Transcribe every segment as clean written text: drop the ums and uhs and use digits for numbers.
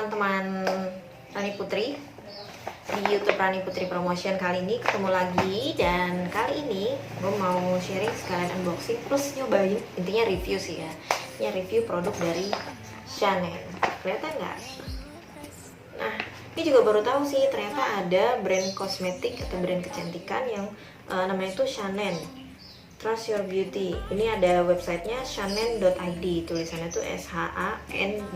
teman-teman Rani Putri di YouTube Rani Putri Promotion. Kali ini ketemu lagi, dan kali ini gue mau sharing sekalian unboxing plus nyobain, intinya review sih ya. Ini review produk dari Chanel. Kelihatan nggak? Nah, ini juga baru tahu sih ternyata ada brand kosmetik atau brand kecantikan yang namanya itu Chanel. Trust Your Beauty. Ini ada websitenya chanel.id. Tulisannya tuh SHANNEN.id.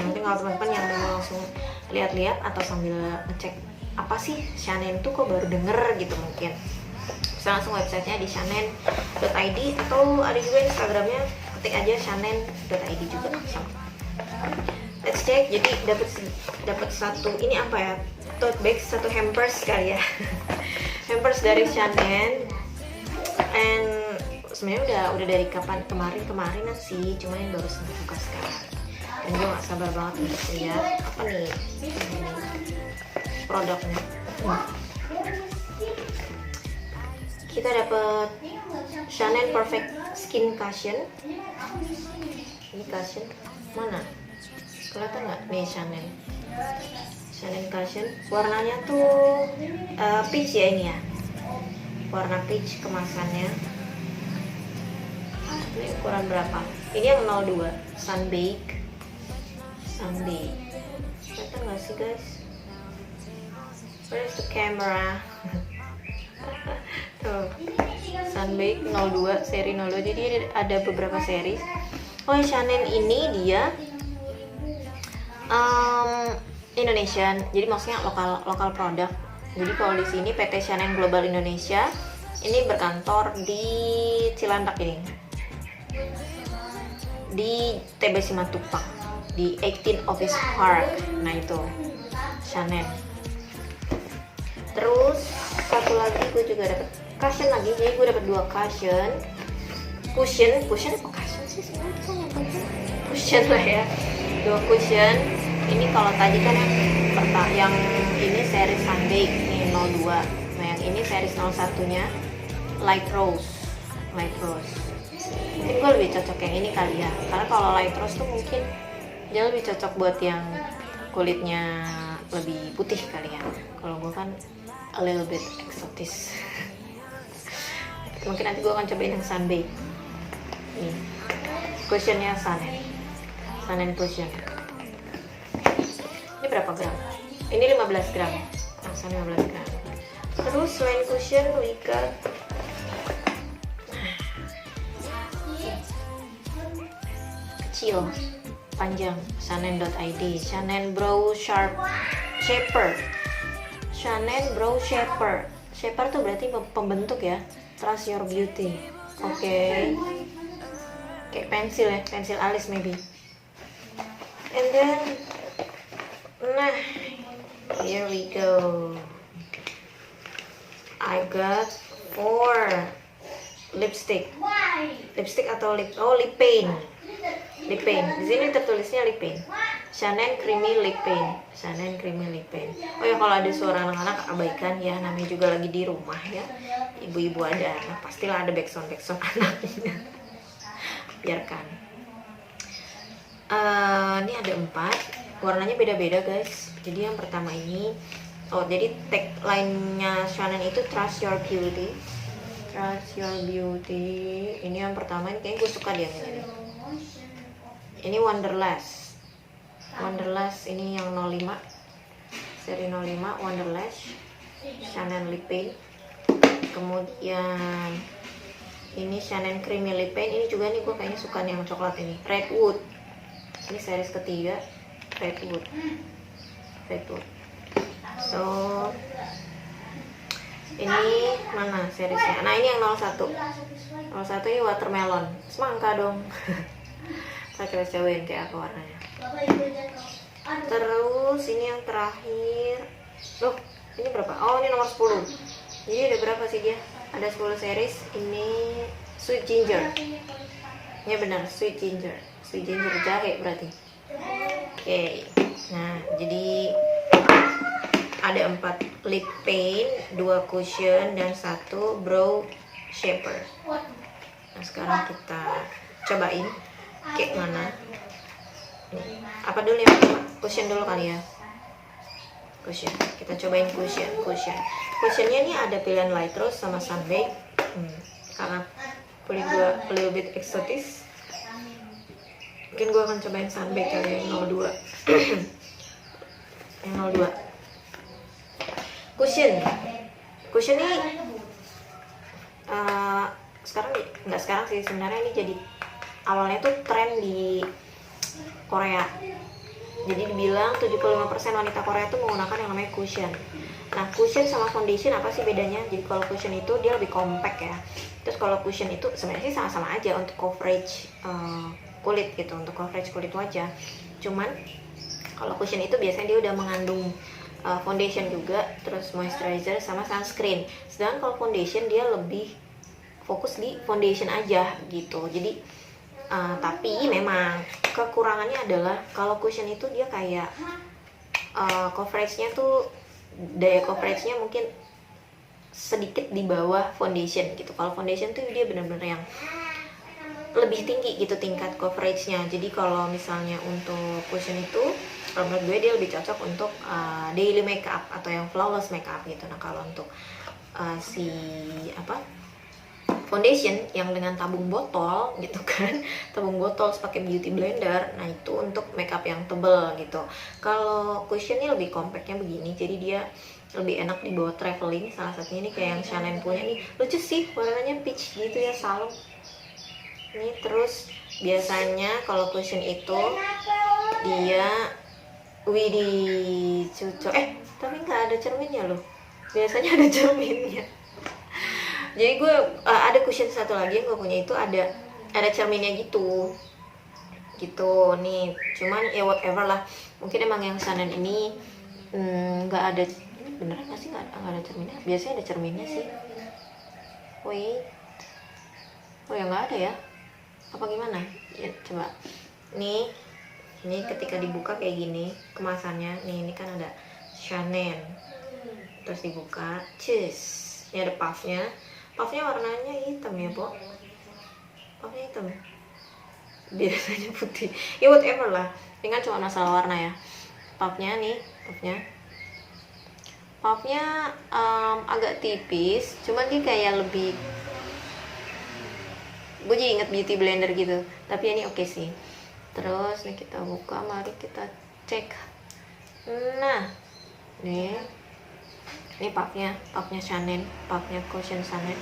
Nanti kalau teman-teman yang mau langsung lihat-lihat atau sambil ngecek apa sih Chanel tuh, kok baru denger gitu mungkin, bisa langsung websitenya di chanel.id atau ada juga Instagramnya, ketik aja chanel.id juga sama. Let's check. Jadi dapat satu, ini apa ya, tote bag, satu hampers kali ya. Hampers dari Chanel, and sebenarnya udah dari kemarin sih, cuma yang baru sempat buka sekarang. Dan gue gak sabar banget untuk lihat apa nih produknya. Kita dapat Chanel Perfect Skin Cushion. Ini cushion mana? Kelihatan nggak nih Chanel Cushion? Warnanya tuh peach ya, ini ya, warna peach kemasannya. Ini ukuran berapa? Ini yang 02 Sunbake. Kelihatan nggak sih guys? Where's the camera? Tuh, Sunbake 02, seri 02. Jadi ada beberapa seri. Oh, Chanel ini dia Indonesian, jadi maksudnya lokal produk. Jadi kalau di sini PT Chanel Global Indonesia ini berkantor di Cilandak ini, di TB Simatupang, di 18 Office Park. Nah itu Chanel. Terus satu lagi gue juga dapat cushion lagi, jadi gue dapat 2 cushion apa cushion sih sebenarnya? Cushion lah ya, 2 cushion. Ini kalau tadi kan yang ini seri Sunbake nih 02. Nah yang ini seri 01-nya Light Rose. Mungkin gue lebih cocok yang ini kali ya, karena kalau Light Rose tuh mungkin dia lebih cocok buat yang kulitnya lebih putih kali ya. Kalau gue kan a little bit eksotis. Mungkin nanti gue akan cobain yang Sunbake. Nih cushionnya Chanel cushion. Ini berapa gram? Ini 15 gram. Masa 15 gram. Terus selain cushion, we got kecil, panjang, chanel.id. Chanel Brow Shaper. Chanel Brow Shaper. Shaper tuh berarti pembentuk ya. Trust Your Beauty. Oke. Kayak pensil ya, pensil alis maybe. And then nah, here we go. I got 4 lipstick atau lip paint. Di sini tertulisnya lip paint. Chanel Creamy Lip Paint. Oh ya, kalau ada suara anak-anak abaikan ya, namanya juga lagi di rumah ya. Ibu-ibu ada anak, pastilah ada backsound anaknya. Biarkan. Ini ada 4. Warnanya beda-beda guys. Jadi yang pertama ini, jadi tagline-nya Chanel itu Trust Your Beauty. Ini yang pertama, ini kayaknya gue suka dia ini. Ini Wonderlash ini yang 05, seri 05 Wonderlash Chanel Lip Paint. Kemudian ini Chanel Creamy Lip Paint. Ini juga nih gue kayaknya suka nih yang coklat ini, Redwood. Ini series ketiga, Redwood. So ini mana seriesnya? Nah ini yang 01 ini Watermelon. Semangka dong. Saya coba cobain kayak apa warnanya. Terus ini yang terakhir. Loh, ini berapa? Oh, ini nomor 10. Jadi ada berapa sih dia? Ada 10 series. Ini Sweet Ginger. Ya benar, Sweet Ginger jahe berarti. Oke. Nah, jadi ada 4 lip paint, 2 cushion, dan 1 brow shaper. Nah sekarang kita cobain Oke, mana? Apa dulu ya? Cushion dulu kali ya. Cushion. Kita cobain cushion. Cushionnya nih ada pilihan light rose sama sunbake. Karena kulit gue a little bit eksotis, mungkin gue akan cobain sunbake kali ya, yang 02. Yang 02. Cushion nih nggak sekarang sih sebenarnya, ini jadi awalnya tuh tren di Korea. Jadi dibilang 75% wanita Korea tuh menggunakan yang namanya cushion. Nah, cushion sama foundation apa sih bedanya? Jadi kalau cushion itu dia lebih compact ya. Terus kalau cushion itu sebenarnya sih sama-sama aja untuk coverage kulit gitu, untuk coverage kulit wajah. Cuman kalau cushion itu biasanya dia udah mengandung foundation juga, terus moisturizer sama sunscreen. Sedangkan kalau foundation dia lebih fokus di foundation aja gitu. Jadi tapi memang kekurangannya adalah kalau cushion itu dia kayak coveragenya tuh, daya coveragenya mungkin sedikit di bawah foundation gitu. Kalau foundation tuh dia benar-benar yang lebih tinggi gitu tingkat coveragenya. Jadi kalau misalnya untuk cushion itu, kalau menurut gue dia lebih cocok untuk daily makeup atau yang flawless makeup gitu. Nah kalau untuk foundation yang dengan tabung botol gitu kan, tabung botol pakai beauty blender, nah itu untuk makeup yang tebel gitu. Kalau cushion ini lebih compactnya begini, jadi dia lebih enak dibawa traveling. Salah satunya ini kayak yang Chanel punya nih, lucu sih warnanya peach gitu ya, salon. Ini terus biasanya kalau cushion itu dia widih cucok, tapi nggak ada cerminnya loh. Biasanya ada cerminnya. Jadi gue ada cushion satu lagi yang gue punya itu ada cerminnya gitu nih. Cuman ya whatever lah, mungkin emang yang Chanel ini nggak ada, beneran nggak sih nggak ada cerminnya? Biasanya ada cerminnya sih. Wait, oh ya nggak ada ya? Apa gimana? Ya coba. Nih, ini ketika dibuka kayak gini kemasannya. Nih ini kan ada Chanel. Terus dibuka, ini ada puffnya. Puffnya warnanya hitam ya, Bo. Puffnya hitam. Biasanya putih. Ya whatever lah. Ini kan cuma masalah warna ya. Puffnya nih, puffnya agak tipis. Cuman dia kayak lebih, gue jadi inget beauty blender gitu. Tapi ini oke sih. Terus nih kita buka, mari kita cek. Nah, nih. Ini puffnya Chanel, puffnya cushion Chanel.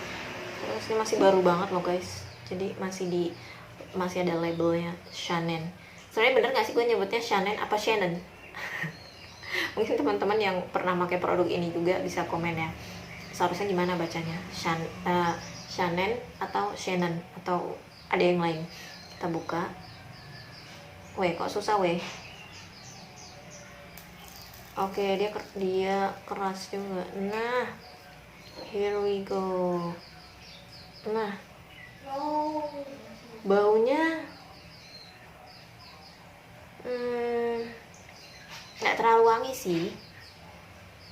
Terus ini masih baru banget loh guys. Jadi masih ada labelnya Chanel. Sebenarnya bener nggak sih gue nyebutnya Chanel apa Shannon? Mungkin teman-teman yang pernah pakai produk ini juga bisa komen ya. Seharusnya gimana bacanya? Chanel atau Shannon atau ada yang lain? Kita buka. Weh, kok susah weh. Oke, dia keras juga. Nah, here we go. Nah, baunya nggak terlalu wangi sih.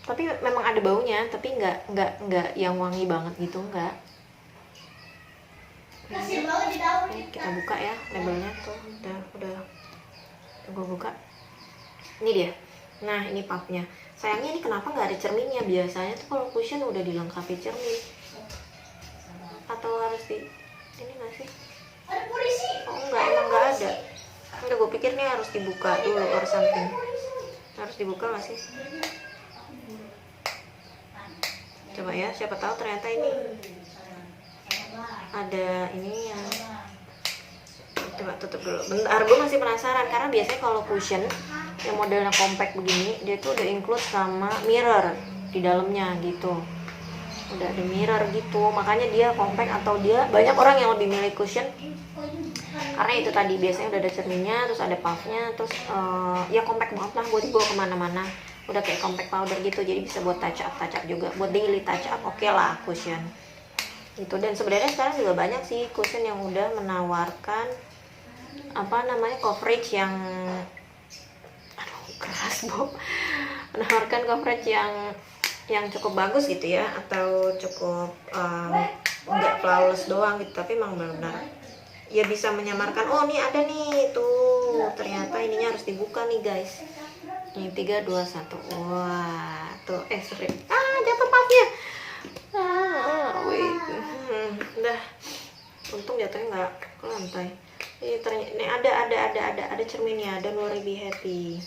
Tapi memang ada baunya, tapi nggak yang wangi banget gitu, nggak. Kita buka ya labelnya tuh, udah gue buka. Ini dia. Nah ini puffnya. Sayangnya ini kenapa nggak ada cerminnya? Biasanya tuh kalau cushion udah dilengkapi cermin. Atau harus ini nggak sih? Oh enggak, emang nggak ada. Enggak, gue pikir nih harus dibuka dulu or something. Harus dibuka nggak sih? Coba ya, siapa tahu ternyata ini ada ini yang. Coba tutup dulu. Bentar, gue masih penasaran karena biasanya kalau cushion yang modelnya compact begini, dia tuh udah include sama mirror di dalamnya gitu. Udah ada mirror gitu, makanya dia compact atau dia banyak orang yang lebih milih cushion karena itu tadi biasanya udah ada cerminnya, terus ada puffnya, terus ya compact banget lah buat dibawa kemana-mana. Udah kayak compact powder gitu, jadi bisa buat touch up juga, buat daily touch up oke lah cushion gitu. Dan sebenarnya sekarang juga banyak sih cushion yang udah menawarkan coverage yang keras Bob, menawarkan coverage yang cukup bagus gitu ya, atau cukup nggak flawless doang gitu, tapi emang benar-benar ya bisa menyamarkan, oh ini ada nih tuh, ternyata ininya harus dibuka nih guys. Ini 3, 2, 1. Wah tuh, sorry, jatuh puffnya. Wait, udah, untung jatuhnya nggak ke lantai. Ini ternyata, ini ada cerminnya, don't worry be happy.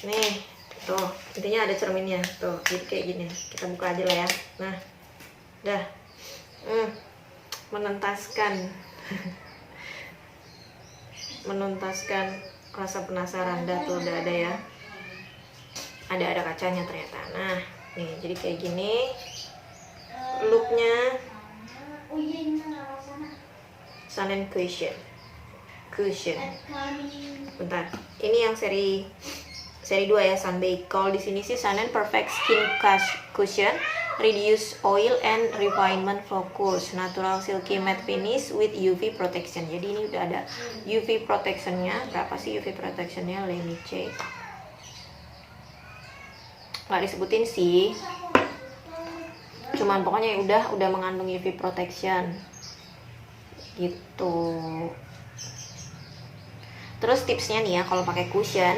Nih tuh, intinya ada cerminnya tuh, jadi kayak gini. Kita buka aja lah ya. Nah dah, menuntaskan rasa penasaran. Dah tuh udah ada ya, ada kacanya ternyata. Nah nih, jadi kayak gini looknya. Sun cushion. Bentar, ini yang seri 2 ya, Sunbake. Kalau di sini sih Sun Perfect Skin Cushion, Reduce Oil and Refinement Focus, Natural Silky Matte Finish with UV Protection. Jadi ini udah ada UV protectionnya. Berapa sih UV protectionnya? Let me check. Nggak disebutin sih, cuman pokoknya udah mengandung UV protection gitu. Terus tipsnya nih ya, kalau pakai cushion,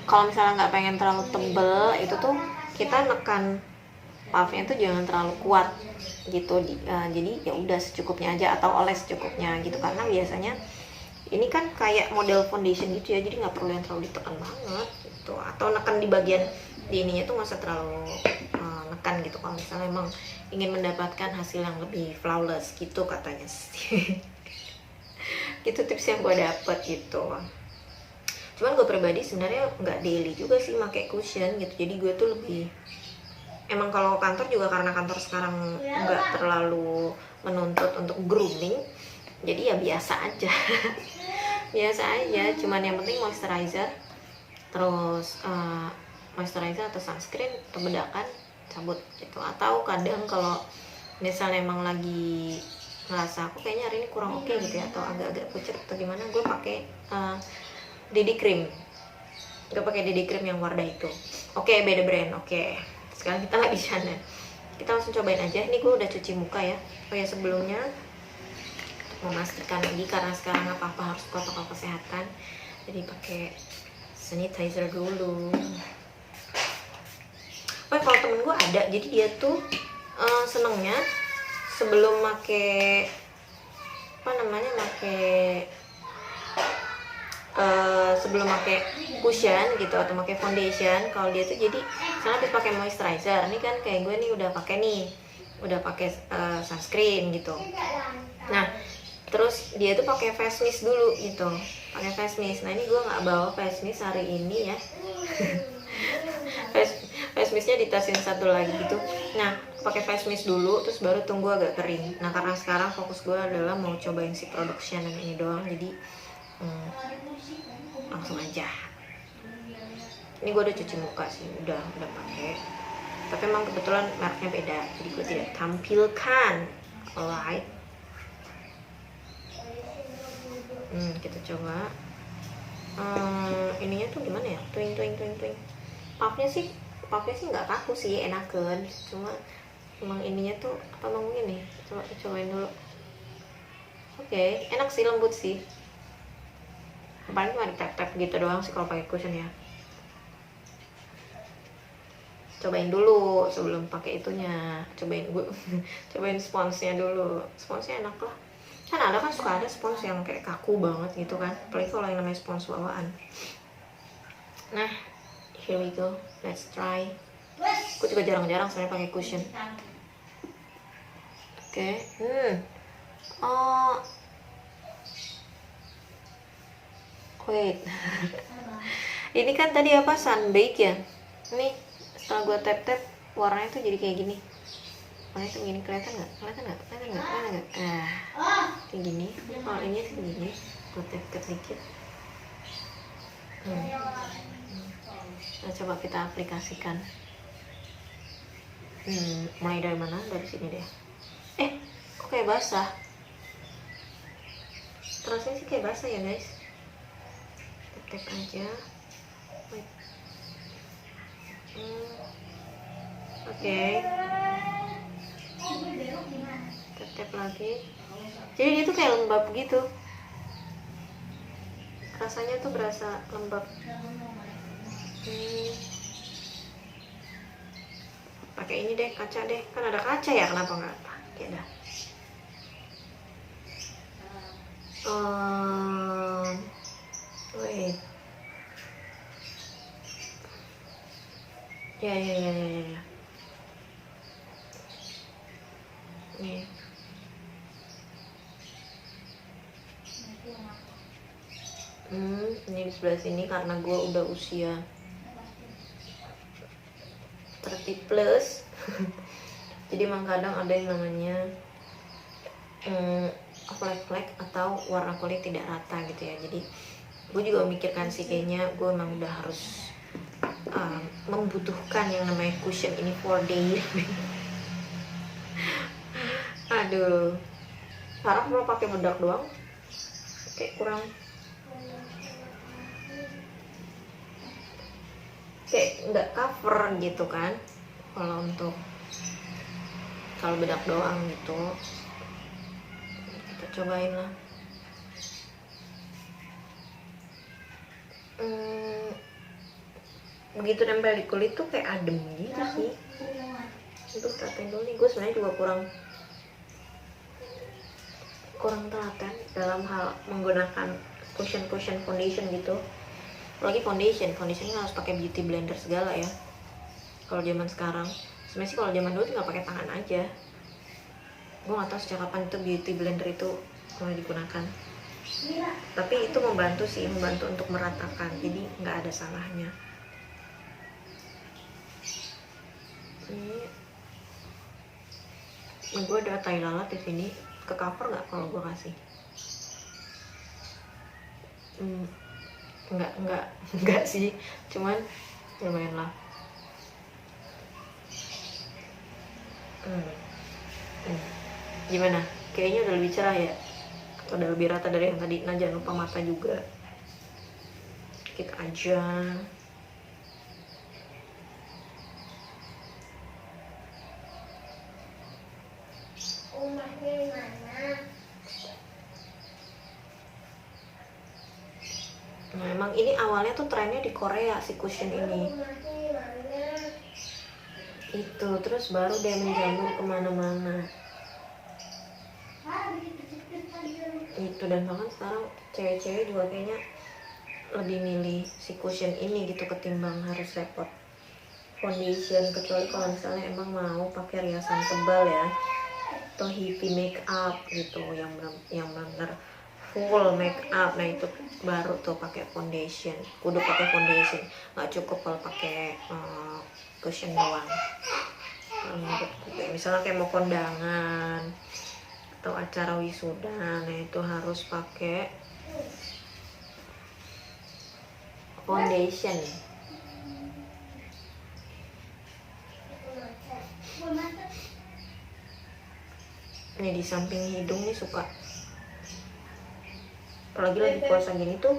kalau misalnya nggak pengen terlalu tebel, itu tuh kita nekan puffnya tuh jangan terlalu kuat gitu. Jadi ya udah secukupnya aja, atau oles secukupnya gitu, karena biasanya ini kan kayak model foundation gitu ya, jadi nggak perlu yang terlalu ditekan banget gitu, atau nekan di bagian di ininya tuh nggak usah terlalu nekan gitu, kalau misalnya emang ingin mendapatkan hasil yang lebih flawless gitu katanya sih. Gitu tips yang gue dapet gitu. Cuman gue pribadi sebenarnya nggak daily juga sih pakai cushion gitu, jadi gue tuh lebih, emang kalau kantor juga karena kantor sekarang nggak terlalu menuntut untuk grooming, jadi ya biasa aja. Biasa aja, cuman yang penting moisturizer, terus moisturizer atau sunscreen, atau bedakan cabut gitu. Atau kadang kalau misalnya emang lagi ngerasa aku kayaknya hari ini kurang oke gitu ya, atau agak-agak pucat atau gimana, gue pakai DD cream. Gue pakai DD cream yang Wardah itu. Oke, beda brand. Oke, sekarang kita lagi di sana. Kita langsung cobain aja. Ini gue udah cuci muka ya. Oh ya, sebelumnya memastikan lagi, karena sekarang apa-apa harus protokol kesehatan, jadi pakai sanitizer dulu. Oh, kalau temen gue ada, jadi dia tuh senengnya sebelum make sebelum make cushion gitu atau make foundation, kalau dia tuh jadi misalnya habis pakai moisturizer, ini kan kayak gue nih udah pakai sunscreen gitu. Nah terus dia tuh pakai face mist dulu gitu, pakai face mist. Nah ini gue nggak bawa face mist hari ini ya. face mistnya ditasin satu lagi gitu. Nah pakai face mist dulu, terus baru tunggu agak kering. Nah karena sekarang fokus gue adalah mau cobain si production yang ini doang, jadi langsung aja. Ini gue udah cuci muka sih, udah pakai. Tapi emang kebetulan mereknya beda, jadi gue tidak tampilkan. Alright. Kita coba. Ininya tuh gimana ya? Twing. Puffnya sih nggak kaku sih, enakan. Cuma emang ininya tuh apa namanya nih? Cobain dulu. Oke, enak sih, lembut sih. Paling cuma tap gitu doang sih kalau pakai cushion ya. Cobain dulu sebelum pakai itunya. Cobain sponsnya dulu. Sponsnya enak lah. Kan suka ada spons yang kayak kaku banget gitu kan, apalagi kalau yang namanya spons bawaan. Nah, here we go, let's try. Aku juga jarang-jarang sebenarnya pakai cushion. Oke. Wait. Ini kan tadi apa, Sunbake ya. Nih setelah gue tap warnanya tuh jadi kayak gini. Warnanya tuh gini, kelihatan nggak? Kayak gini. Kalau ini sih gini, gue tap dikit. Nah, coba kita aplikasikan. Mulai dari mana? Dari sini deh. Kok kayak basah? Terasanya sih kayak basah ya guys. Tap aja. Wait. Oke. tap lagi. Jadi dia tuh kayak lembab gitu, rasanya tuh berasa lembab. Pakai ini deh, kaca deh, kan ada kaca ya, kenapa nggak pakai dah. Wait. Ya. Nih. Ini di sebelah sini karena gue udah usia 30 plus. Jadi emang kadang ada yang namanya flek-flek atau warna kulit tidak rata gitu ya. Jadi gue juga memikirkan sih, kayaknya gue emang udah harus membutuhkan yang namanya cushion ini for day. Aduh, Sarah mau pakai bedak doang, kayak kurang, kayak nggak cover gitu kan. Kalau bedak doang gitu, kita cobain lah. Begitu nempel di kulit tuh kayak adem gitu sih. Itu telaten dulu nih, gue sebenarnya juga kurang telaten dalam hal menggunakan cushion foundation gitu. Apalagi foundation harus pakai beauty blender segala ya. Kalau zaman sekarang, sebenarnya sih kalau zaman dulu tinggal pakai tangan aja. Gue nggak tahu sejak kapan itu beauty blender itu mulai digunakan. Tapi itu membantu untuk meratakan, jadi nggak ada salahnya. Ini gue ada tai lalat di sini, ke cover nggak kalau gue kasih? Enggak sih, cuman lumayan lah. Gimana? Kayaknya udah lebih cerah ya, atau udah lebih rata dari yang tadi. Nah jangan lupa mata juga, dikit aja. Nah, emang ini awalnya tuh trennya di Korea si cushion ini. Itu terus baru dia menjamur kemana-mana. Itu, dan bahkan sekarang cewek-cewek juga kayaknya lebih milih si cushion ini gitu ketimbang harus repot foundation, kecuali kalau misalnya emang mau pakai riasan tebal ya, atau heavy make up gitu, yang benar full make up. Nah itu baru tuh pakai foundation, kudu pakai foundation, nggak cukup kalau pakai cushion doang. Misalnya kayak mau kondangan atau acara wisuda, nah itu harus pakai foundation. Ini di samping hidung nih suka, apalagi lagi puasa gini tuh,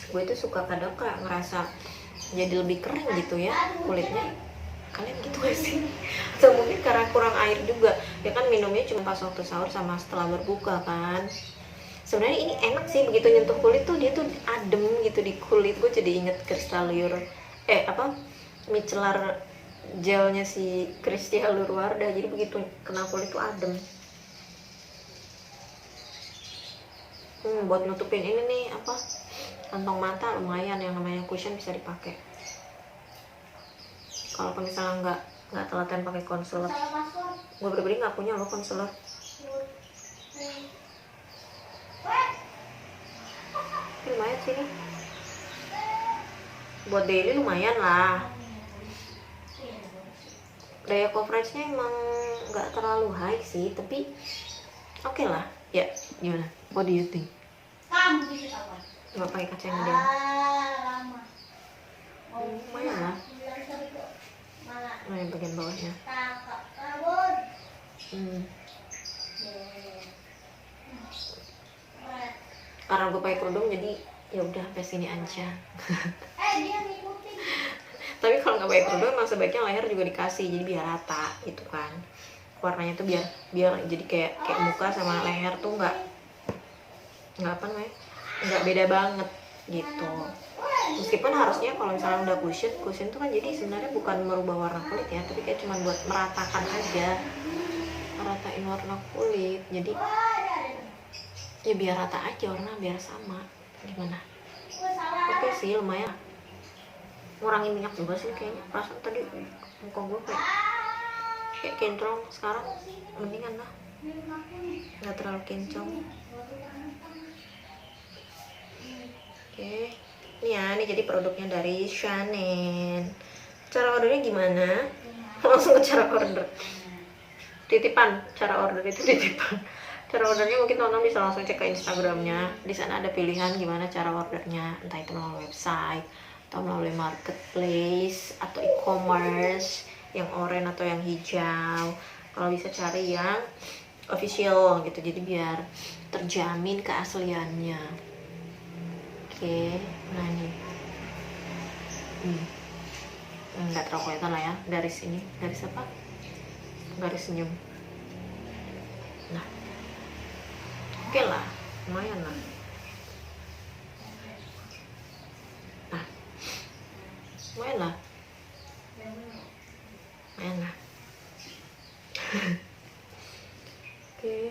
gue tuh suka kadang kayak ngerasa jadi lebih kering gitu ya kulitnya. Kalian gitu gak sih? Atau mungkin karena kurang air juga ya kan, minumnya cuma pas waktu sahur sama setelah berbuka kan. Sebenarnya ini enak sih, begitu nyentuh kulit tuh dia tuh adem gitu di kulit. Gue jadi inget micellar gelnya si Christy Alurwarda. Jadi begitu kena kulit tuh adem. Buat nutupin ini nih kantong mata lumayan, yang namanya cushion bisa dipakai. Kalau misalnya nggak telaten pakai concealer, gue pribadi nggak punya loh concealer. Ini lumayan sih nih, buat daily lumayan lah. Daya coveragenya emang nggak terlalu high sih, tapi oke lah ya. Gimana? What do you think? Nggak pakai kaca yang gede. Lumayan lah. Nah yang bagian bawahnya. Karena gue pakai kerudung jadi ya udah sampai sini aja. Tapi kalau nggak pakai kerudung emang sebaiknya leher juga dikasih, jadi biar rata gitu kan. warnanya tuh biar jadi kayak muka sama leher tuh nggak apa namanya, nggak beda banget gitu. Meskipun harusnya kalau misalnya udah cushion tuh kan jadi sebenarnya bukan merubah warna kulit ya, tapi kayak cuma buat meratakan aja, meratain warna kulit. Jadi ya biar rata aja warna, biar sama. Gimana? Oke sih, lumayan. Ngurangin minyak juga sih kayaknya. Perasaan tadi muka gue kayak kinclong, sekarang mendingan lah, nggak terlalu kinclong. Oke, ini ya, ini jadi produknya dari Chanel. Cara ordernya gimana? Langsung ke cara order. Titipan, cara order itu titipan. Cara ordernya mungkin teman-teman bisa langsung cek ke Instagramnya. Di sana ada pilihan gimana cara ordernya, entah itu melalui website atau melalui marketplace atau e-commerce, yang oranye atau yang hijau. Kalau bisa cari yang official gitu, jadi biar terjamin keasliannya. Oke, nah ini nggak terlalu kelihatan lah ya garis ini, garis apa? Garis senyum. Nah, oke lah, lumayan lah. Nah, lumayan lah. Oke.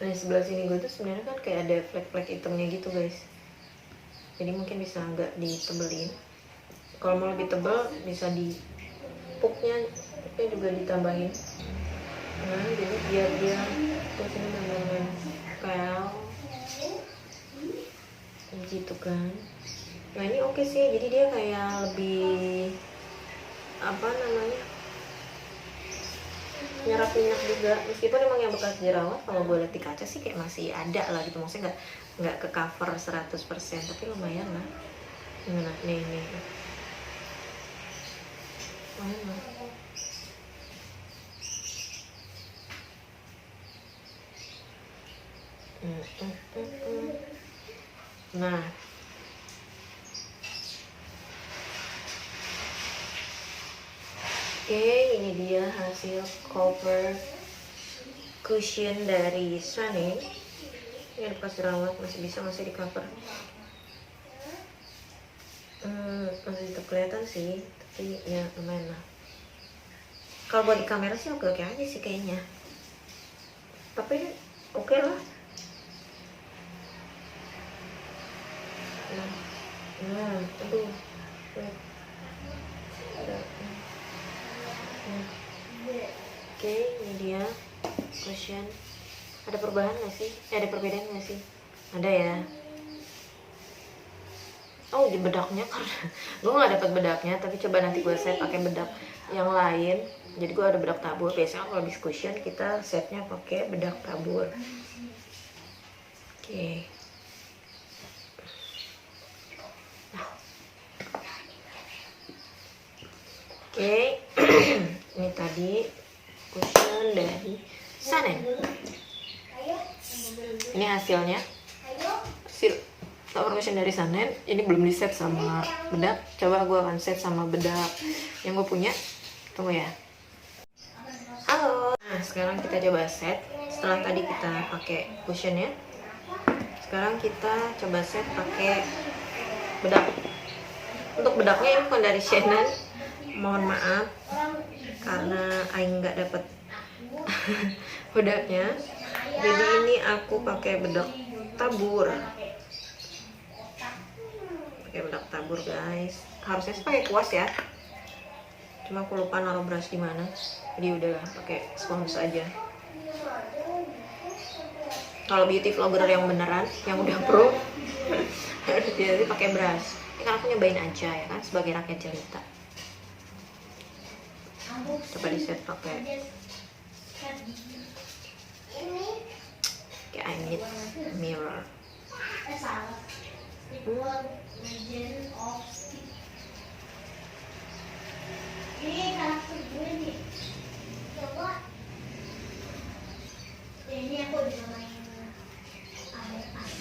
Nah, di sebelah sini gue tuh sebenarnya kan kayak ada flek-flek hitamnya gitu guys, jadi mungkin bisa agak ditebelin. Kalau mau lebih tebal bisa di pupnya juga ditambahin. Nah, jadi biar dia terus ini benar-benar kayak gitu kan. Nah ini oke sih, jadi dia kayak lebih apa namanya, nyerap minyak juga. Meskipun emang yang bekas jerawat kalau gue lihat di kaca sih kayak masih ada lah gitu, maksudnya nggak ke cover 100%, tapi lumayan lah. Gimana nih lumayan lah. Nah, oke, ini dia hasil cover cushion dari Chanel. Ini bekas jerawat masih di cover. Masih tetap kelihatan sih, tapi ya lumayan lah. Kalau buat di kamera sih oke aja sih kayaknya, tapi oke lah. Aduh. Oke, ini dia cushion. Ada perubahan nggak sih? Ada perbedaan nggak sih? Ada ya. Oh, di bedaknya karena gue nggak dapat bedaknya, tapi coba nanti gue set pakai bedak yang lain. Jadi gue ada bedak tabur. Biasanya kalau habis cushion kita setnya pakai bedak tabur. Oke. Oke, ini tadi cushion dari Chanel. Ini hasilnya. Hasil cover cushion dari Chanel. Ini belum di set sama bedak. Coba gue akan set sama bedak yang gue punya. Tunggu ya. Halo. Nah, sekarang kita coba set. Setelah tadi kita pakai cushionnya, sekarang kita coba set pakai bedak. Untuk bedaknya ini bukan dari Chanel. Mohon maaf karena Aing nggak dapet bedaknya, jadi ini aku pakai bedak tabur. Guys, harusnya sih pakai kuas ya, cuma aku lupa naruh brush di mana, jadi udah pakai spons aja. Kalau beauty vlogger yang beneran, yang udah pro jadi pakai brush. Ini kan aku nyobain aja ya kan, sebagai rakyat jelita. Coba di set pakai. I need mirror.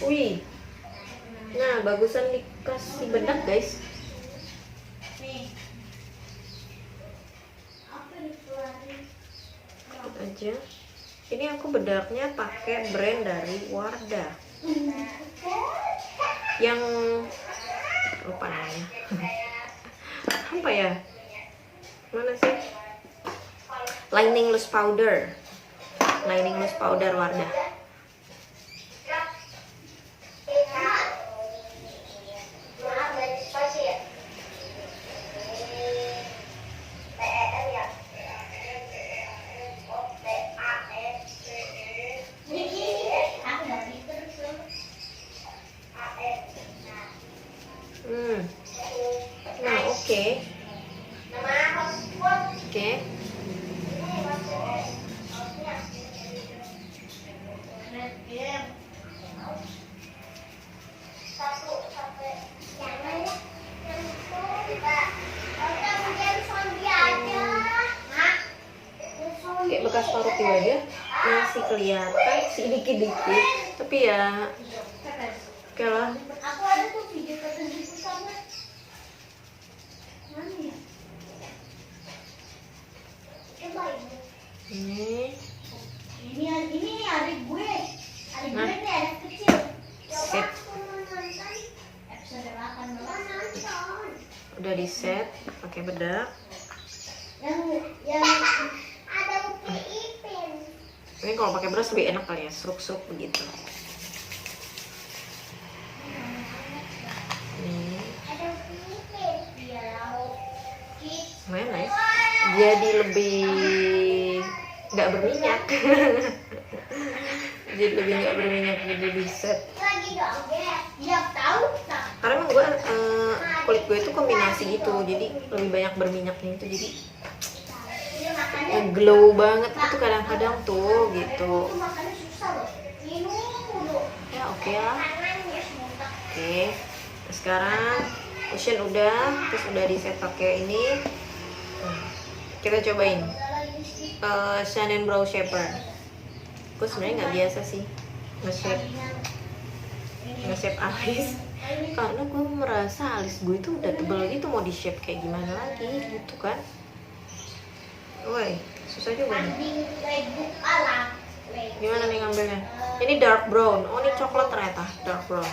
Wih, nah bagusan dikasih bedak guys. aja. Ini aku bedaknya pakai brand dari Wardah yang lupa namanya. Apa ya, mana sih, lining loose powder Wardah. Nah, oke. Kayak bekas parut di wajah masih kelihatan sih dikit-dikit, tapi ya oke lah. Aku ada tuh video tertentu sama mana ya? Coba ini adik gue nih, adik kecil. Set. Episode 18. Udah di set pakai bedak. Yang ada Upi Ipin. Ini kalau pakai brush lebih enak kali ya, seruk-seruk begitu. Lumayan nice. Jadi lebih nggak berminyak. Jadi lebih nggak berminyak, jadi di set. Karena emang gue kulit gue itu kombinasi gitu, jadi lebih banyak berminyaknya itu, jadi glow banget gitu kadang-kadang tuh gitu. Ya oke lah. Oke. Sekarang cushion udah, terus udah di set pakai ini. Kita cobain Shannon Brow Shaper. Gue sebenarnya nggak biasa sih nge-shape alis, karena gue merasa alis gue itu udah tebal gitu, mau di shape kayak gimana lagi gitu kan. Woi, susah juga nih. Gimana nih ngambilnya? Ini dark brown. Oh, ini coklat ternyata, dark brown.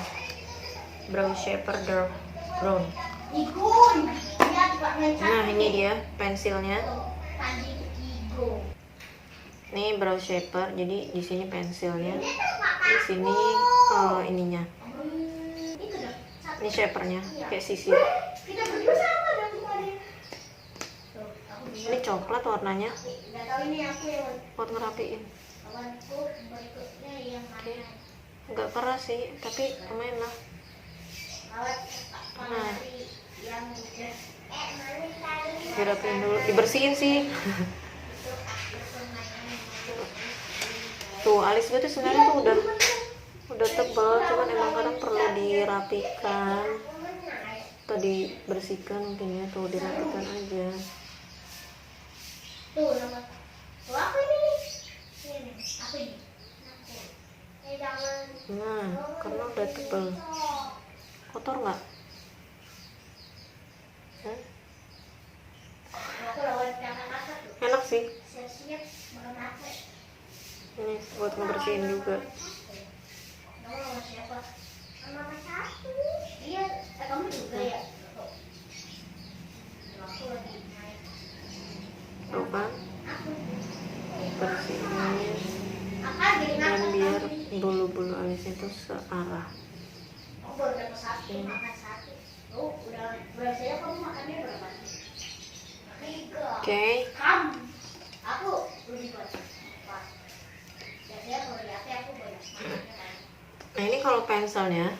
Brow Shaper dark brown. Nah, ini dia pensilnya. Ini brow shaper, jadi di sini pensilnya, di sini ininya. Ini shapernya, kayak sisir. Ini coklat warnanya, buat ngerapiin. Oke, nggak keras sih, tapi lumayan lah. Nah, dirapiin dulu, dibersihin sih. Tuh, alis gue tuh sebenarnya tuh udah tebal, cuman emang kadang perlu dirapikan atau dibersihkan mungkin ya. Tuh, dirapikan aja. Tuh, nama apa ini nih? Apa ini? Nah, karena udah tebal. Kotor nggak? Enak sih. Ini buat ngebersihin juga. Tuh kan, bersihin dan biar bulu-bulu alisnya itu searah. Oke. Nah, ini kalau pensilnya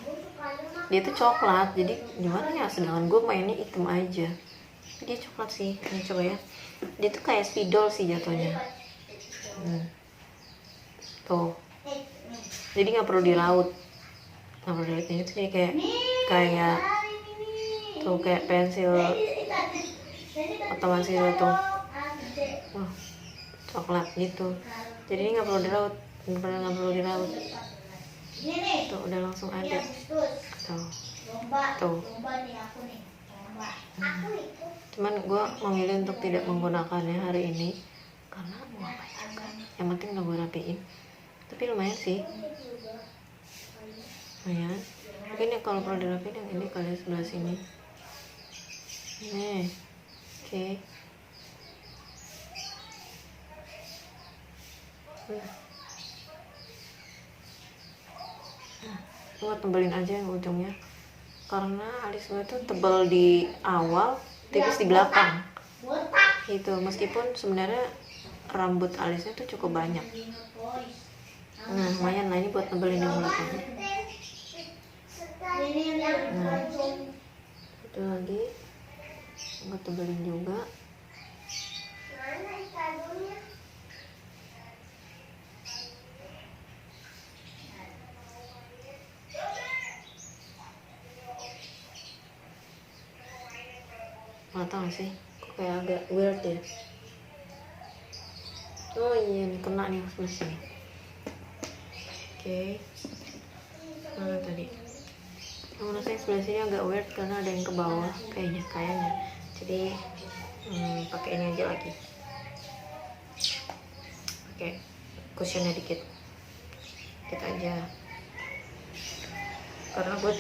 dia tuh coklat, jadi gimana ya, sedangkan gue mainnya hitam aja. Dia coklat sih. Ini coba ya, dia tuh kayak spidol sih jatuhnya. Tuh, jadi nggak perlu dilaut. Ini tuh jadi kayak tuh kayak pensil otomatis itu tuh. Wah, coklat gitu. Jadi ini nggak perlu dilaut, nggak perlu dilaut. Tuh udah langsung ada. Tuh. Cuman gue memilih untuk tidak menggunakannya hari ini karena mau apa juga, yang penting udah gue rapiin. Tapi lumayan sih, lumayan. Mungkin ya kalau perlu dirapiin yang ini kali sebelah sini nih. Oke. Gue tebelin aja yang ujungnya, karena alis gue tuh tebal di awal, tipis di belakang gitu. Meskipun sebenarnya rambut alisnya tuh cukup banyak. Nah lumayan lah ini buat tebelin yang belakang. Nah itu lagi gue tebelin juga. Nggak tahu sih, kok kayak agak weird ya. Oh iya nih, kena nih sebelah sini. Oke. Mana tadi? Menurut saya sebelah sini agak weird karena ada yang ke bawah kayaknya. Jadi pakai ini aja lagi. Oke, cushionnya dikit aja. Karena gue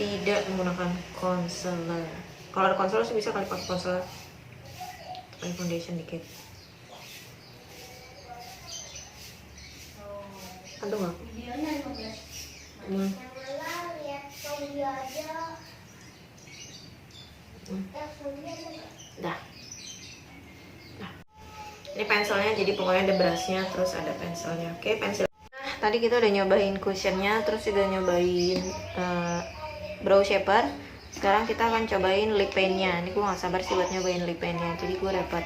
tidak menggunakan concealer. Kalau ada concealer sih bisa kali pakai concealer. Pakai foundation dikit. Aduh nggak? Dah. Ini pensilnya, jadi pokoknya ada brushnya, terus ada pensilnya. Oke, pensil. Nah, tadi kita udah nyobain cushionnya, terus juga nyobain brow shaper. Sekarang kita akan cobain lip paint-nya. Ini gue gak sabar sih buat nyobain lip paint-nya. Jadi gue dapat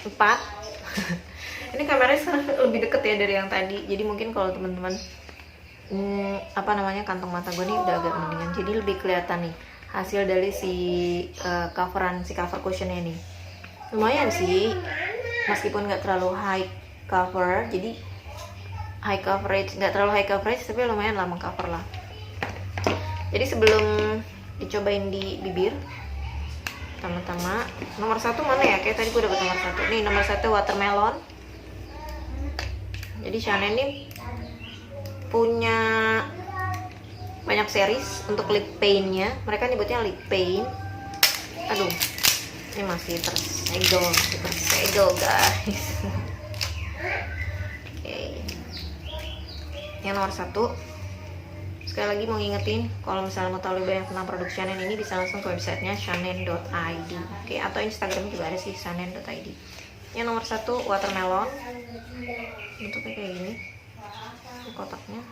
4. Ini kameranya sekarang lebih deket ya dari yang tadi. Jadi mungkin kalau teman-teman kantong mata gue nih udah agak mendingan. Jadi lebih kelihatan nih hasil dari si cover cushionnya nih. Lumayan sih, meskipun nggak terlalu high cover. Jadi high coverage, nggak terlalu high coverage, tapi lumayan lah mengcover lah. Jadi sebelum dicobain di bibir, pertama-tama nomor 1 mana ya? Kayak tadi gue dapet nomor 1. Nih nomor 1 watermelon. Jadi Chanel ini punya banyak series untuk lip paint-nya. Mereka nyebutnya lip paint. Aduh, ini masih tersegel guys. Oke. Yang nomor 1. Sekali lagi mau ngingetin, kalau misalnya mau tahu lebih banyak tentang produk Chanel ini bisa langsung ke websitenya chanel.id. Oke, atau Instagram juga ada sih, chanel.id. Yang nomor 1 watermelon. Bentuknya kayak gini. Ini kotaknya.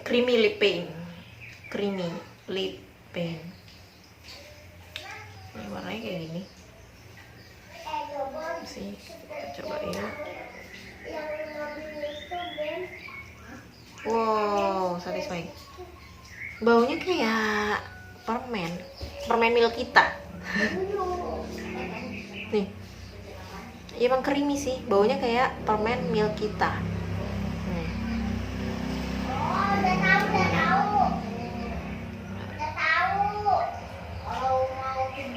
Creamy lip paint. Ini warnanya kayak gini. Sih, kita cobain. Wow, satisfying. Baunya kayak permen milk kita. Nih, ya emang creamy sih. Baunya kayak permen milk kita.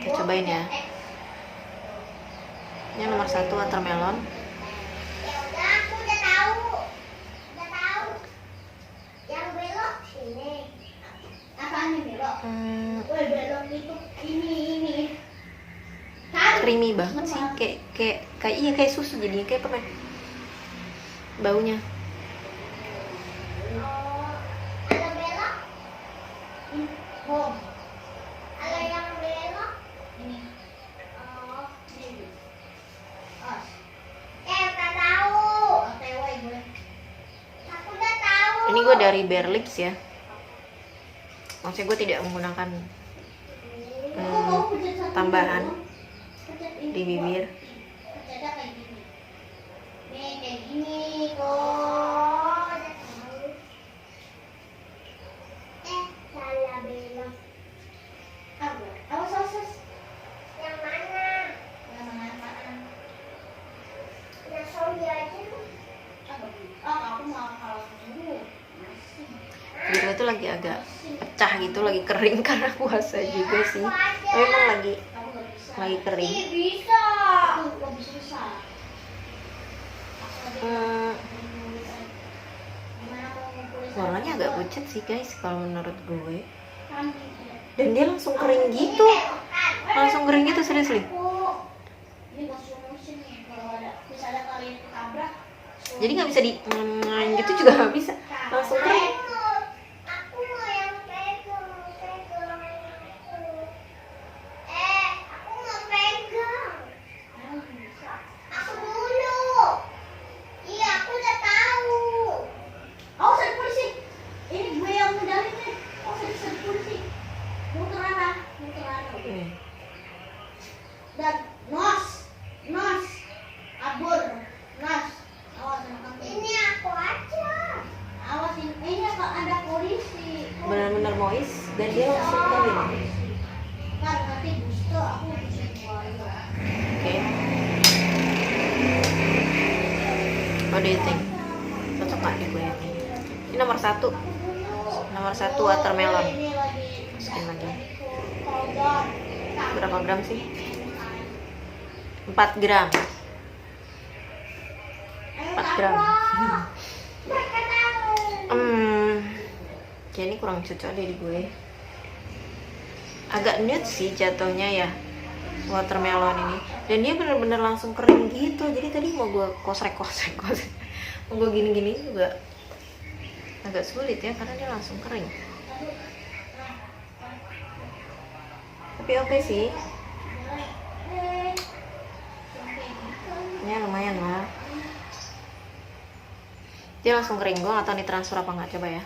Kita cobain ya. Ini nomor 1 watermelon. Creamy banget sih, kayak susu, jadinya kayak permen. Baunya. Ini gue dari Bare Lips ya. Maksudnya gue tidak menggunakan tambahan di bibir. Bibir gue tuh lagi agak pecah gitu, lagi kering karena puasa juga sih. Tapi emang lagi kering. Ih, bisa. Kok bisa? Gimana mau ngumpulin Warnanya agak pucat sih guys kalau menurut gue. sampah? Dan dia langsung kering gitu. Langsung kering gitu serius li. Ini buat slow motion nih. Kalau ada misalnya kalian ketabrak, Jadi nggak bisa di gitu juga nggak bisa. Langsung kering. aku mau yang pegang. Aku mau pegang. Aku dulu. Iya, aku udah tahu. Oh, saya polisi. Ini gue yang medalin nih. Oh, saya polisi. Muter arah. Nih. Dan nos, abur, nos. Awas sama kamu. Ini aku aja. Awas ini ada polisi. Benar-benar moist dan dia langsung kering. Kan nanti Gusto aku bisa buaya. Oke. What do you think? Cocok nggak di gue yang ini? Ini nomor 1. Nomor 1 watermelon. Ini lagi. Masukin lagi. Kodok. Berapa gram sih? 4 gram. 4 gram. Mereka tahu. Kayak ini kurang cocok deh di gue. Agak nude sih jatuhnya ya watermelon ini. Dan dia bener-bener langsung kering gitu. Jadi tadi mau gue kosrek. Mau gue gini-gini juga agak sulit ya karena dia langsung kering. Tapi oke sih. Ya lumayan lah. Dia langsung kering. Gue gak tau nih transfer apa nggak, coba ya.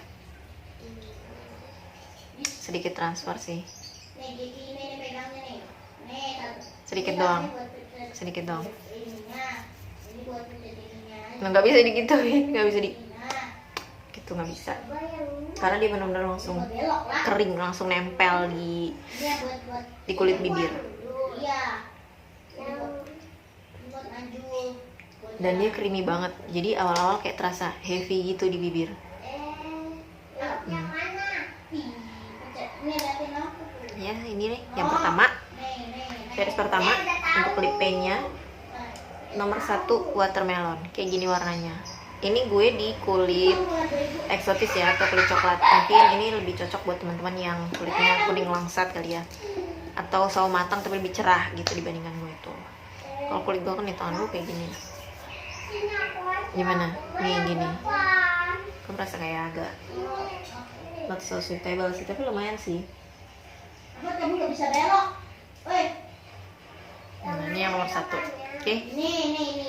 Sedikit transfer sih. Nih, gigi ini nih pegangnya nih. Nih, Sedikit ini doang. buat pijat Sedikit doang. ininya. Ini buat pijat ininya. Nah, nggak bisa digituin, nggak bisa di Nah, gitu, nggak bisa. coba yang Karena dia benar-benar langsung buat belok lah. kering, langsung nempel di Ini buat di kulit bibir. Iya. Ini buat anjul. Dan dia creamy banget. Jadi awal-awal kayak terasa heavy gitu di bibir. Yang mana? Ih, pijat. Ini liatin aku tuh. Ya, ini nih yang pertama. Nih. Series pertama untuk lip paint-nya nomor 1 watermelon. Kayak gini warnanya. Ini gue di kulit eksotis ya, atau kulit coklat. Mungkin ini lebih cocok buat teman-teman yang kulitnya kuning langsat kali ya, atau sawo matang tapi lebih cerah gitu dibandingkan gue itu. Kalau kulit gue kan di tangan gue kayak gini. Gimana? Nih gini. Gue merasa kayak agak not so suitable sih, tapi lumayan sih. Apa kamu nggak bisa belok? Woi. Nah, ini yang nomor 1. Oke. Nih.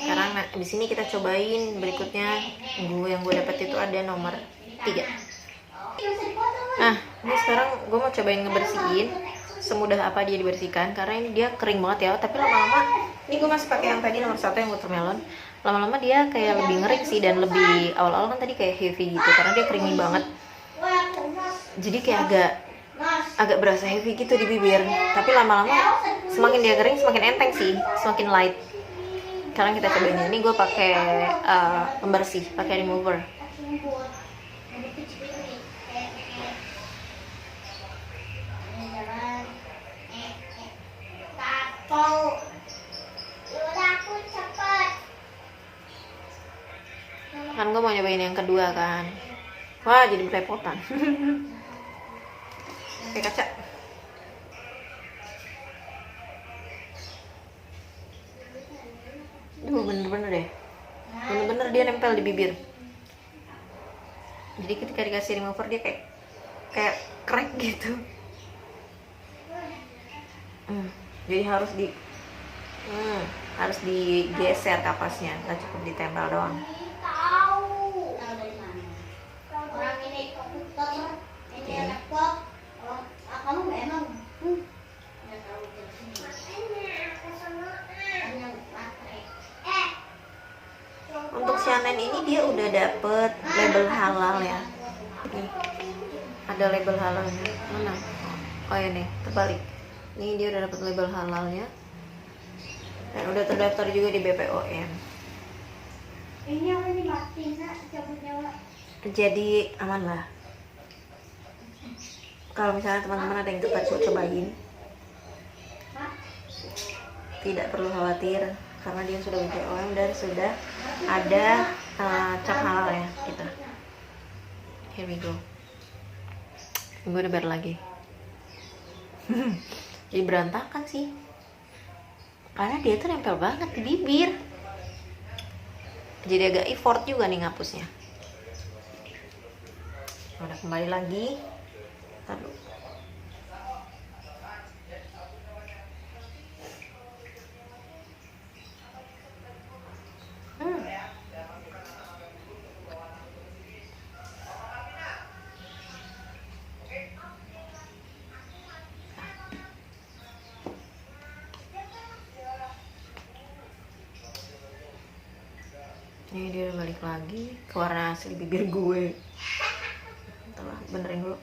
Sekarang di sini kita cobain berikutnya. Yang gue dapet itu ada nomor 3. Nah, ini sekarang gue mau cobain ngebersihin. Semudah apa dia dibersihkan, karena ini dia kering banget ya. Tapi lama-lama, ini gue masih pakai yang tadi nomor 1 yang watermelon. Lama-lama dia kayak lebih ngering sih, dan lebih awal-awal kan tadi kayak heavy gitu karena dia creamy banget. Jadi kayak agak berasa heavy gitu di bibir. Tapi lama-lama semakin dia kering semakin enteng sih, semakin light. Sekarang kita cobain ini, gue pakai pembersih, pakai remover. Kan gue mau nyobain yang kedua kan. Wah, jadi belepotan. Pakai kaca. Bener-bener deh. Bener-bener dia nempel di bibir. Jadi ketika dikasih remover dia kayak crack gitu. Jadi harus digeser kapasnya, nggak cukup ditempel doang. Tahu dari mana? Orang ini komputer, ini laptop. Kamu emang nggak tahu dari sini. Untuk Chanel ini dia udah dapet label halal ya. Nih, ada label halalnya. Mana? Oh ya nih, terbalik. Nih dia udah dapet label halalnya. Dan udah terdaftar juga di BPOM. Ini apa ini mati nak cabut nyawa? Jadi aman lah. Kalau misalnya teman-teman ada yang tertarik cobain, Tidak perlu khawatir karena dia sudah BPOM dan sudah ada cap halal ya kita. Here we go. Gue udah bayar lagi. Jadi berantakan sih. Karena dia tuh nempel banget di bibir. Jadi agak effort juga nih ngapusnya. Udah kembali lagi. Aduh. Ini dia udah balik lagi ke warna asli bibir gue. Bentar, benerin dulu.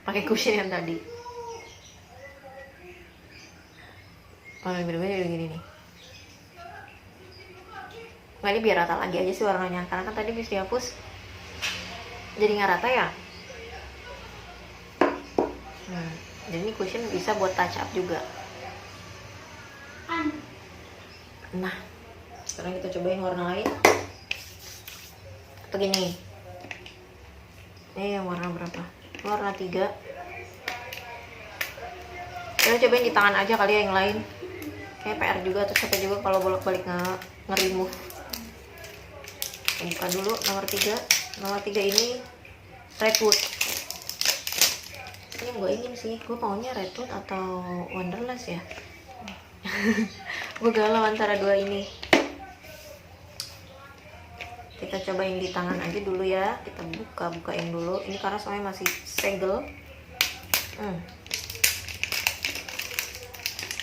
Pakai cushion yang tadi. Warna bibir gue jadi gini nih. Nah, ini biar rata lagi aja sih warnanya, karena kan tadi habis dihapus jadi nggak rata ya. Jadi ini cushion bisa buat touch up juga. Nah, sekarang kita cobain warna lain. Atau gini. Ini yang warna berapa? Warna 3. Kita cobain di tangan aja kali ya yang lain. Kayak PR juga, terus capek juga kalau bolak-balik nge-remove. Buka dulu nomor 3. Nomor 3 ini Redwood. Ini yang gue ingin sih, gue maunya Redwood atau Wonderlust ya. Gue galau antara dua ini. Kita cobain di tangan aja dulu ya. Kita bukain dulu. Ini karena soalnya masih segel.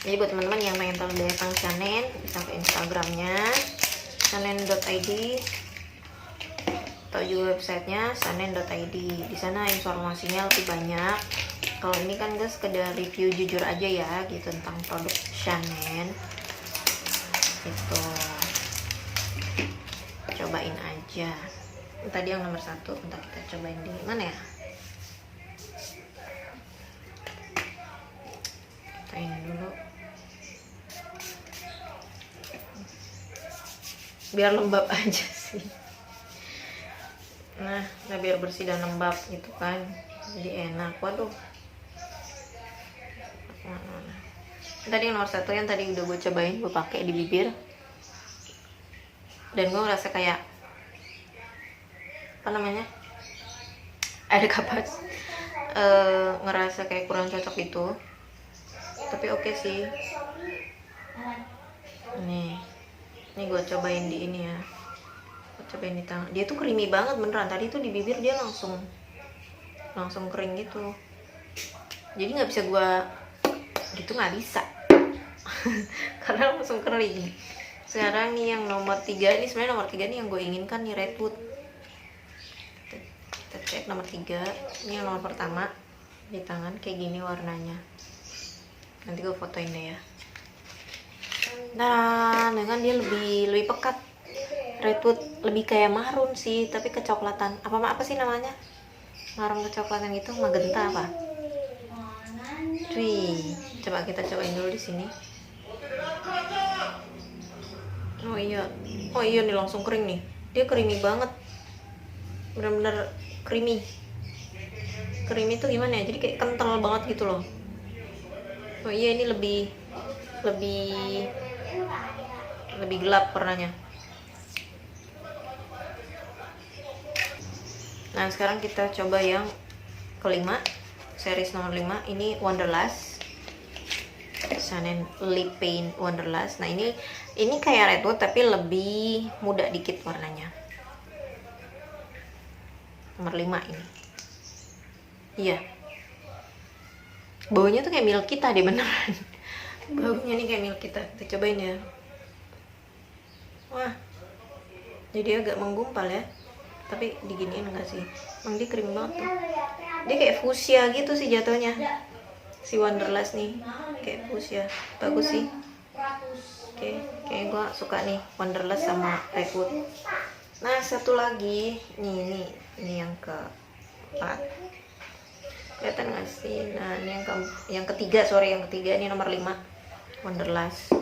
Jadi buat teman-teman yang pengen tahu tentang Shanen, bisa ke Instagramnya shanen.id atau juga websitenya shanen.id. Di sana informasinya lebih banyak. Kalau ini kan guys sekedar review jujur aja ya gitu tentang produk Shanen. Itu cobain aja. Tadi yang nomor 1, entar kita cobain di mana ya? Kita ini dulu. Biar lembab aja sih. Nah, biar bersih dan lembab gitu kan. Jadi enak. Waduh. Tadi yang nomor 1 yang tadi udah gue cobain, gue pakai di bibir. Dan gue ngerasa kayak apa namanya? Ada kapas. Ngerasa kayak kurang cocok gitu. Tapi oke sih. Ini gue cobain di ini ya. Gue cobain di tangan. Dia tuh creamy banget beneran. Tadi tuh di bibir dia langsung kering gitu. Jadi nggak bisa gue gitu, nggak bisa. Karena langsung kering. Sekarang nih yang nomor 3, ini sebenarnya nomor 3 nih yang gue inginkan nih, Redwood. Kita cek nomor 3. Ini yang nomor pertama. Di tangan kayak gini warnanya. Nanti gue fotoin deh ya. Nah, dengan dia lebih pekat. Redwood lebih kayak marun sih, tapi kecoklatan. Apa sih namanya? Marun kecoklatan gitu, magenta apa? Wih, coba kita cobain dulu di sini. Oh iya nih langsung kering nih. Dia creamy banget. Bener-bener creamy. Creamy tuh gimana ya? Jadi kayak kental banget gitu loh. Oh iya, ini lebih gelap warnanya. Nah, sekarang kita coba yang kelima, series nomor 5. Ini Wonderlust. Shanen Lip Paint Wonderlust. Nah, ini kayak Redwood tapi lebih muda dikit warnanya. Nomor 5 ini. Iya. Baunya tuh kayak milk kita deh beneran. Baunya nih kayak milk kita. Kita cobain ya. Wah. Jadi agak menggumpal ya. Tapi diginiin enggak sih? Emang dia kering banget tuh. Dia kayak fuchsia gitu sih jatuhnya. Si Wonderlust nih kayak fuchsia. Bagus sih. Oke, kayak gue suka nih Wonderlust sama Redwood. Nah, satu lagi. Ini yang keempat. Kelihatan nggak sih? Nah ini yang ketiga, yang ketiga ini nomor 5 Wonderlust.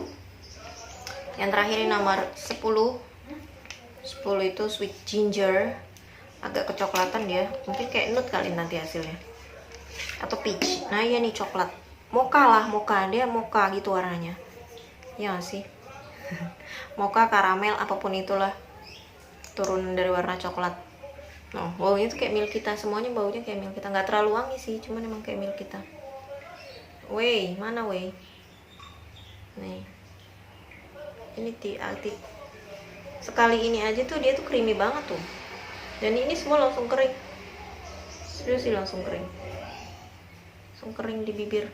Yang terakhir ini nomor 10 itu Sweet Ginger, agak kecoklatan dia, mungkin kayak nude kali nanti hasilnya, atau peach. Nah iya nih coklat, mocha dia mocha gitu warnanya, ya nggak sih? Mocha, karamel, apapun itulah, turun dari warna coklat. Oh, baunya tuh kayak milk kita, semuanya baunya kayak milk kita, nggak terlalu wangi sih, cuman emang kayak milk kita. Wey, mana wey? Nih, ini tea sekali ini aja tuh dia tuh creamy banget tuh, dan ini semua langsung kering, serius sih langsung kering di bibir.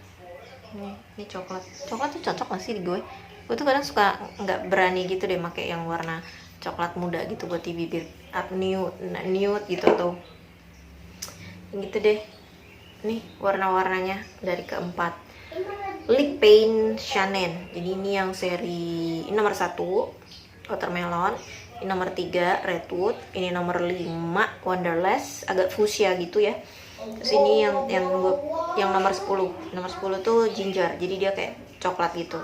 Ini coklat tuh cocok gak sih di gue tuh kadang suka nggak berani gitu deh pakai yang warna coklat muda gitu buat di bibir, nude gitu atau gitu deh. Nih warna-warnanya dari keempat, lip paint Chanel. Jadi ini yang seri ini nomor 1 watermelon, ini nomor 3 redwood, ini nomor 5 Wonderlust, agak fuchsia gitu ya. Terus ini yang nomor 10 tuh ginger, jadi dia kayak coklat gitu.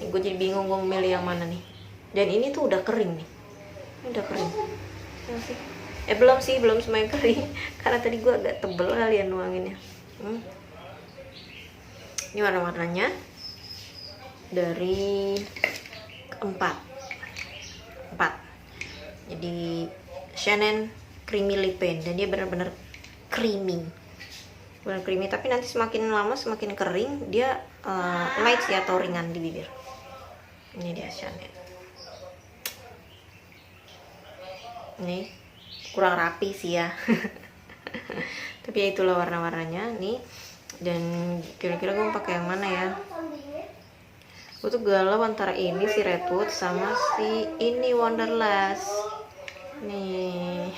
Nih, gue jadi bingung gue milih yang mana nih. Dan ini tuh udah kering nih, ini udah kering ya sih? Belum semuanya kering karena tadi gue agak tebel kalian nuanginnya. Ini warna-warnanya dari keempat. Jadi Chanel creamy lip paint, dan dia benar-benar creamy, tapi nanti semakin lama semakin kering dia, light sih atau ringan di bibir. Ini dia Chanel. Nih kurang rapi sih ya tapi ya itulah warna-warnanya nih. Dan kira-kira gue mau pakai yang mana ya? Gue tuh galau antara ini si redwood sama si ini Wonderlust nih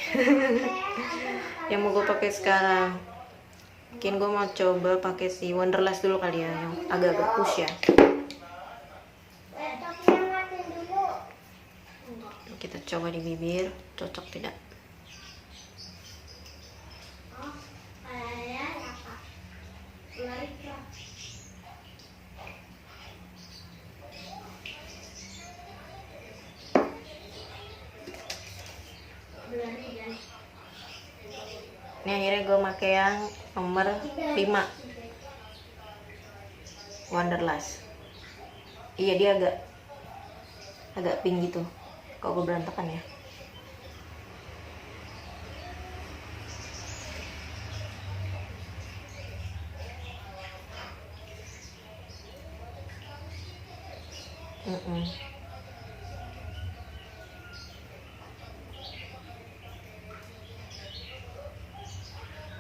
yang mau gue pakai sekarang. Mungkin gue mau coba pakai si Wonderlust dulu kali ya, yang agak-agak push ya. Kita coba di bibir, cocok tidak? Ini akhirnya gue pakai yang nomor 5 Wonderlust. Iya dia agak pink gitu. Kok gue berantakan ya?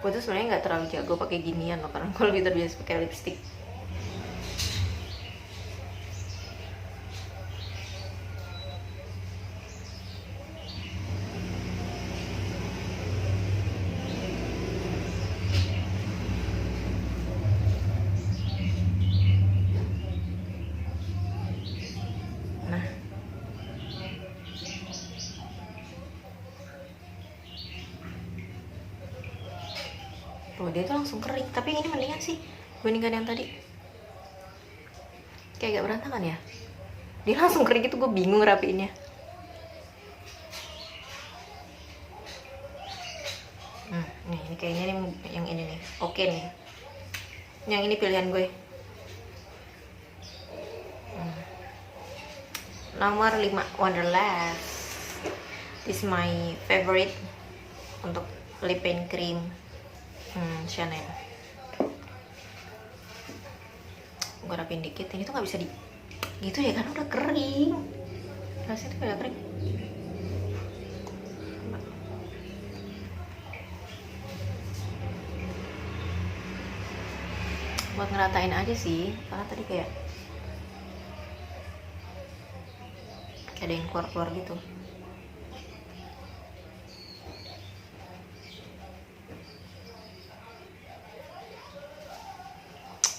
Gue tuh sebenarnya nggak terlalu jago pakai ginian loh, karena gue lebih terbiasa pakai lipstick. Nah, tuh dia tuh langsung kering, tapi ini mendingan sih dibandingkan yang tadi. Kayak agak berantakan ya, dia langsung kering gitu, gue bingung rapiinnya. Nih ini kayaknya nih, yang ini nih oke nih, yang ini pilihan gue. Nomor 5 Wonderlust, this is my favorite untuk lip paint cream Chanel. Gue rapin dikit, ini tuh nggak bisa di gitu ya kan, udah kering rasanya tuh udah kering. Buat ngeratain aja sih, karena tadi kayak ada yang keluar gitu.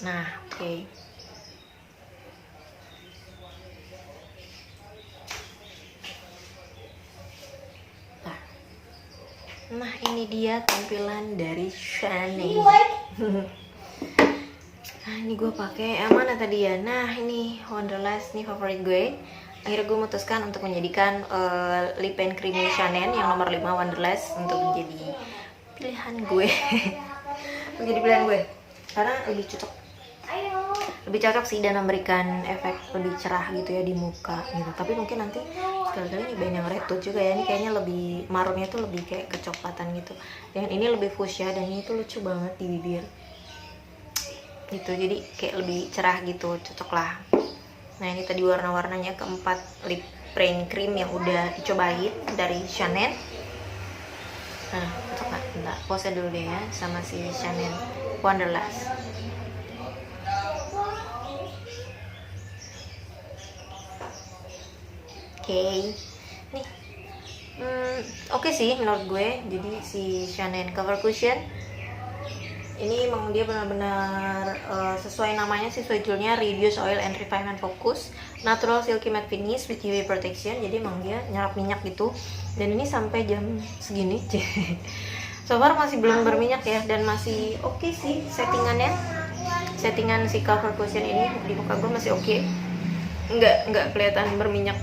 Nah oke. Nah Nah, ini dia tampilan dari Chanel. Nah, ini gue pakai yang mana tadi ya? Nah, ini Wonderlust, nih favorit gue. Akhirnya gue memutuskan untuk menjadikan lip and creamy Chanel yang nomor 5 Wonderlust untuk menjadi pilihan gue. Menjadi pilihan gue karena lebih cocok sih dan memberikan efek lebih cerah gitu ya di muka gitu. Tapi mungkin nanti sekali-kali nyobain yang red tooth juga ya. Ini kayaknya lebih marunnya tuh lebih kayak kecoklatan gitu. Dan ini lebih fuchsia dan ini tuh lucu banget di bibir gitu, jadi kayak lebih cerah gitu, cocok lah. Nah, ini tadi warna-warnanya keempat lip paint cream yang udah dicobain dari Chanel. Nah, cocok gak? Bentar, pose dulu deh ya sama si Chanel Wonderlust. Oke. Nih, oke sih menurut gue. Jadi si Chanel Cover Cushion ini emang dia benar-benar sesuai namanya, sesuai judulnya, Reduce Oil and Refinement Focus Natural Silky Matte Finish with UV Protection. Jadi emang dia nyerap minyak gitu. Dan ini sampai jam segini so far masih belum berminyak ya, dan masih oke sih settingannya. Settingan si cover cushion ini di muka gue masih oke. Nggak kelihatan berminyak.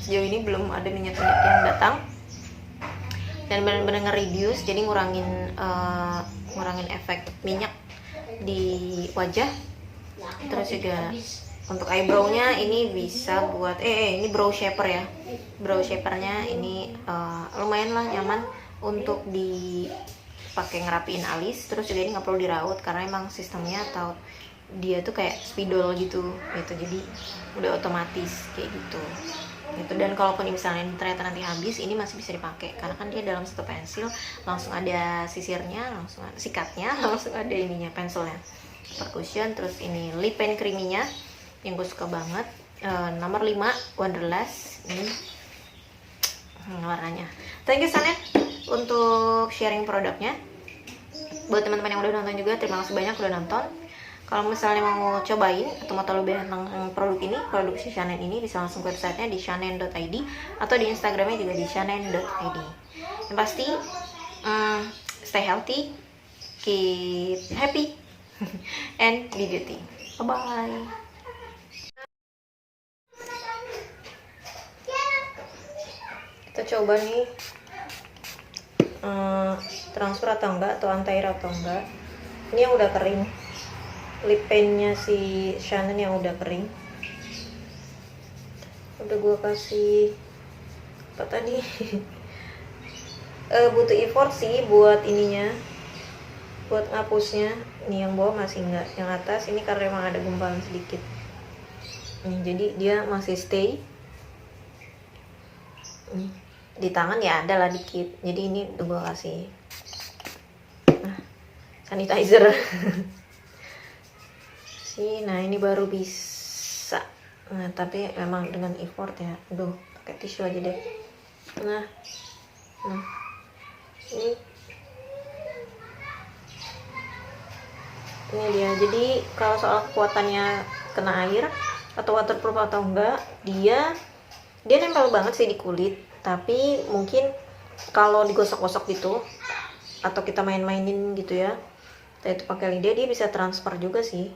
Sejauh ini belum ada minyak-minyak yang datang. Dan benar-benar nge-reduce, jadi ngurangin efek minyak di wajah. Terus juga untuk eyebrow-nya ini bisa buat ini brow shaper ya. Brow shapernya ini lumayan lah nyaman untuk dipakai ngerapiin alis. Terus juga ini nggak perlu diraut karena emang sistemnya atau dia tuh kayak spidol gitu. Jadi udah otomatis kayak gitu. Dan kalaupun misalnya ternyata nanti habis, ini masih bisa dipakai karena kan dia dalam satu pensil langsung ada sisirnya, langsung ada sikatnya, langsung ada ininya pensilnya. Percussion, terus ini lip and creamy-nya yang gue suka banget, nomor 5 Wonderlust ini warnanya. Thank you Chanel untuk sharing produknya. Buat teman-teman yang udah nonton juga, terima kasih banyak udah nonton. Kalau misalnya mau cobain atau mau tahu lebih tentang produk ini, produk si Chanel ini, bisa langsung ke websitenya di chanel.id atau di Instagramnya juga di chanel.id. Yang pasti stay healthy, keep happy, and be beauty. Bye bye. Kita coba nih transfer atau enggak, atau anti-air atau enggak. Ini yang udah kering, lip paint-nya si Chanel yang udah kering. Udah gue kasih apa tadi? Butuh effort sih buat ininya, buat ngapusnya. Ini yang bawah masih enggak, yang atas ini karena emang ada gumpalan sedikit. Jadi dia masih stay. Di tangan ya ada lah dikit. Jadi ini udah gue kasih sanitizer. Nah ini baru bisa. Nah tapi memang dengan effort ya. Aduh, pakai tisu aja deh. Nah ini dia. Jadi kalau soal kekuatannya kena air atau waterproof atau enggak, dia nempel banget sih di kulit. Tapi mungkin kalau digosok-gosok gitu atau kita main-mainin gitu ya, itu pakai lidah, dia bisa transfer juga sih.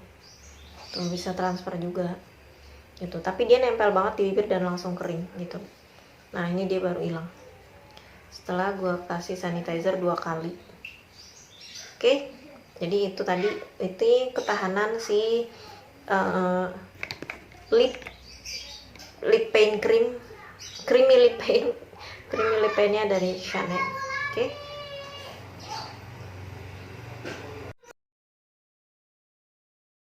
Tuh bisa transfer juga gitu. Tapi dia nempel banget di bibir dan langsung kering gitu. Nah ini dia baru hilang setelah gue kasih sanitizer 2 kali. Oke, jadi itu tadi itu ketahanan si lip paint creamy lip paint-nya dari Chanel. Oke.